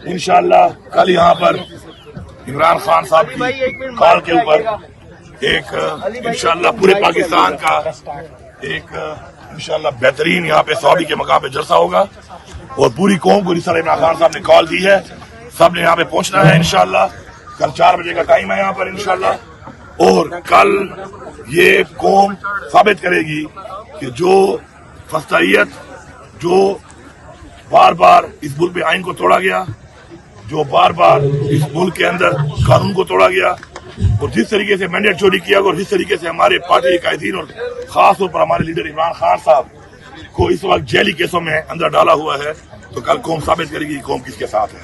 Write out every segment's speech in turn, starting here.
انشاءاللہ کل یہاں پر عمران خان صاحب کی کال کے اوپر ایک انشاءاللہ پورے پاکستان کا ایک انشاءاللہ بہترین یہاں پہ سعودی کے مقام پہ جلسہ ہوگا اور پوری قوم کو جس طرح عمران خان صاحب نے کال دی ہے سب نے یہاں پہ پہنچنا ہے انشاءاللہ. کل 4 بجے کا ٹائم ہے یہاں پر انشاءاللہ. اور کل یہ قوم ثابت کرے گی کہ جو فسطائیت جو بار بار اس ملک میں آئین کو توڑا گیا, جو بار بار اس ملک کے اندر قانون کو توڑا گیا, اور جس طریقے سے مینڈیٹ چوری کیا گیا اور جس طریقے سے ہمارے پارٹی کے قائدین اور خاص طور پر ہمارے لیڈر عمران خان صاحب کو اس وقت جیلی کیسوں میں اندر ڈالا ہوا ہے, تو کل قوم ثابت کرے گی قوم کس کے ساتھ ہے.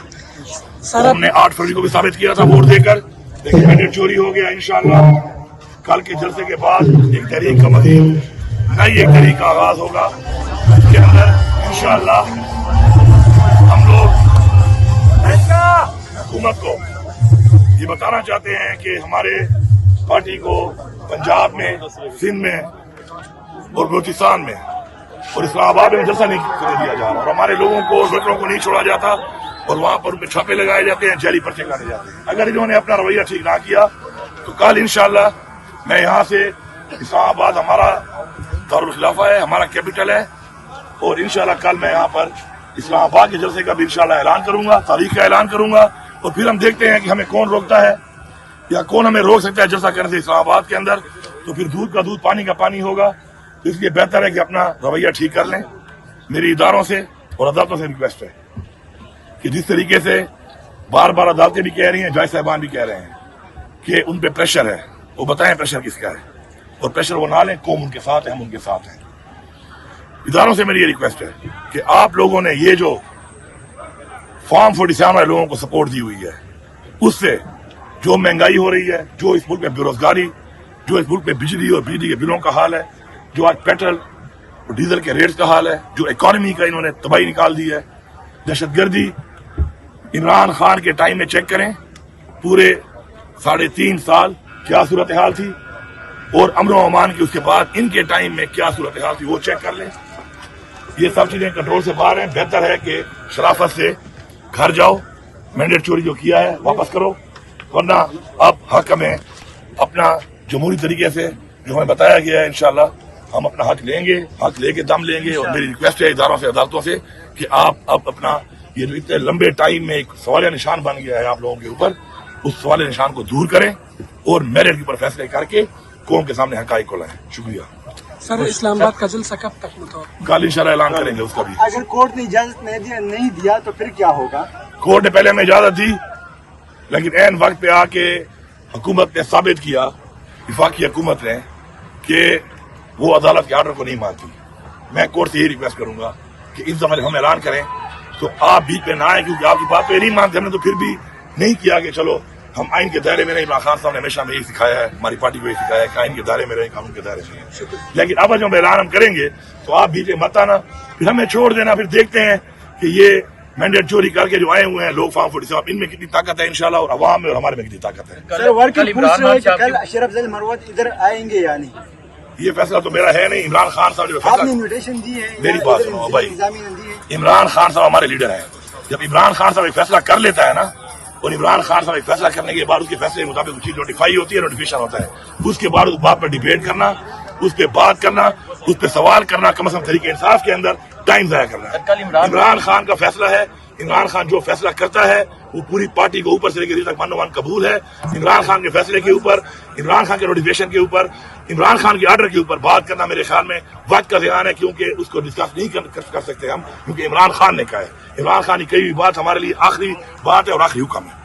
ہم نے 8 فروری کو بھی ثابت کیا تھا ووٹ دے کر, لیکن مینڈیٹ چوری ہو گیا. انشاءاللہ کل کے جلسے کے بعد ایک تحریک کا مزید نئی ایک تحریک کا آغاز ہوگا جس کے اندر انشاءاللہ ہم لوگ حکومت کو یہ بتانا چاہتے ہیں کہ ہمارے پارٹی کو پنجاب میں, سندھ میں اور بلوچستان میں اور اسلام آباد میں جلسہ نہیں کرنے دیا جا رہا, اور ہمارے لوگوں کو ووٹروں کو نہیں چھوڑا جاتا, اور وہاں پر ان پہ چھاپے لگائے جاتے ہیں, جیلی پرچے کاٹے جاتے ہیں. اگر انہوں نے اپنا رویہ ٹھیک نہ کیا تو کل انشاءاللہ میں یہاں سے اسلام آباد ہمارا دارالخلافہ ہے, ہمارا کیپٹل ہے, اور انشاءاللہ کل میں یہاں پر اسلام آباد کے جلسے کا بھی انشاءاللہ اعلان کروں گا, تاریخ کا اعلان کروں گا, اور پھر ہم دیکھتے ہیں کہ ہمیں کون روکتا ہے یا کون ہمیں روک سکتا ہے جلسہ کرنے سے اسلام آباد کے اندر. تو پھر دودھ کا دودھ پانی کا پانی ہوگا. تو اس لیے بہتر ہے کہ اپنا رویہ ٹھیک کر لیں. میری اداروں سے اور عدالتوں سے ریکویسٹ ہے کہ جس طریقے سے بار بار عدالتیں بھی کہہ رہی ہیں, جج صاحبان بھی کہہ رہے ہیں کہ ان پہ پریشر ہے, وہ بتائیں پریشر کس کا ہے, اور پریشر وہ نہ لیں. قوم ان کے ساتھ ہے, ہم ان کے ساتھ ہیں. اداروں سے میری یہ ریکویسٹ ہے کہ آپ لوگوں نے یہ جو فارم 47 والے لوگوں کو سپورٹ دی ہوئی ہے, اس سے جو مہنگائی ہو رہی ہے, جو اس ملک میں بے روزگاری, جو اس ملک میں بجلی اور بجلی کے بلوں کا حال ہے, جو آج پیٹرول اور ڈیزل کے ریٹس کا حال ہے, جو اکانومی کا انہوں نے تباہی نکال دی ہے, دہشت گردی. عمران خان کے ٹائم میں چیک کریں پورے 3.5 سال کیا صورتحال تھی, اور امن و امان کی اس کے بعد ان کے ٹائم میں کیا صورتحال تھی, وہ چیک کر لیں. یہ سب چیزیں کنٹرول سے باہر ہیں. بہتر ہے کہ شرافت سے گھر جاؤ, مینڈیٹ چوری جو کیا ہے واپس کرو, ورنہ اب حق ہمیں اپنا جمہوری طریقے سے جو ہمیں بتایا گیا ہے انشاءاللہ ہم اپنا حق لیں گے, حق لے کے دم لیں گے. اور میری ریکویسٹ ہے اداروں سے, عدالتوں سے کہ آپ اب اپنا یہ جو اتنے لمبے ٹائم میں ایک سوالیہ نشان بن گیا ہے آپ لوگوں کے اوپر, اس سوالیہ نشان کو دور کریں اور میرٹ کے اوپر فیصلے کر کے قوم کے سامنے حقائق کو لائیں. شکریہ. سر اسلام آباد کا جلسہ کب تک متوقع؟ کل انشاءاللہ اعلان کریں گے اس کا بھی. اگر کورٹ نے اجازت نہیں دیا تو پھر کیا ہوگا؟ کورٹ نے پہلے ہمیں اجازت دی, لیکن عین وقت پہ آ کے حکومت نے ثابت کیا, وفاقی حکومت نے, کہ وہ عدالت کے آرڈر کو نہیں مانتی. میں کورٹ سے یہی ریکویسٹ کروں گا کہ اس زمانے ہم اعلان کریں تو آپ بیچ پہ نہ آئیں, کیونکہ آپ کی بات پہ نہیں مانتے. ہم نے تو پھر بھی نہیں کیا کہ چلو ہم آئین کے دائرے میں رہیں. عمران خان صاحب نے ہمیشہ ہمیں یہی سکھایا ہے, ہماری پارٹی کو یہی سکھایا ہے کہ آئین کے دائرے میں رہیں, قانون کے دائرے میں رہیں. لیکن اب جب اعلان ہم کریں گے تو آپ بیچ مت آنا, پھر ہمیں چھوڑ دینا. پھر دیکھتے ہیں کہ یہ مینڈیٹ چوری کر کے جو آئے ہوئے ہیں لوگ فارم 47, ان میں کتنی طاقت ہے انشاءاللہ, اور عوام میں اور ہمارے میں کتنی طاقت ہے. کل اشرف افضل مروت ادھر آئیں گے یا نہیں؟ یہ فیصلہ تو میرا ہے نہیں. عمران خان صاحب جو آپ نے انویٹیشن دی ہے, میری بات سنو بھائی, عمران خان صاحب ہمارے لیڈر ہیں. جب عمران خان صاحب ایک فیصلہ کر لیتا ہے نا, اور عمران خان صاحب ایک فیصلہ کرنے کے بعد اس کے فیصلے کے مطابق چیز نوٹیفائی ہوتی ہے, نوٹیفیکیشن ہوتا ہے, اس کے بعد اس بات پر ڈیبیٹ کرنا, اس پہ بات کرنا, اس پہ سوال کرنا, کم از کم طریقے انصاف کے اندر ٹائم ضائع کرنا ہے. عمران خان کا فیصلہ ہے. عمران خان جو فیصلہ کرتا ہے وہ پوری پارٹی کو اوپر سے لے کے نیچے تک من و من قبول ہے. عمران خان کے فیصلے کے اوپر, عمران خان کے نوٹیفیکیشن کے اوپر, عمران خان کے آرڈر کے اوپر بات کرنا میرے خیال میں وقت کا ضیاع ہے, کیونکہ اس کو ڈسکس نہیں کر سکتے ہم, کیونکہ عمران خان نے کہا ہے. عمران خان کی کئی بھی بات ہمارے لیے آخری بات ہے اور آخری حکم ہے.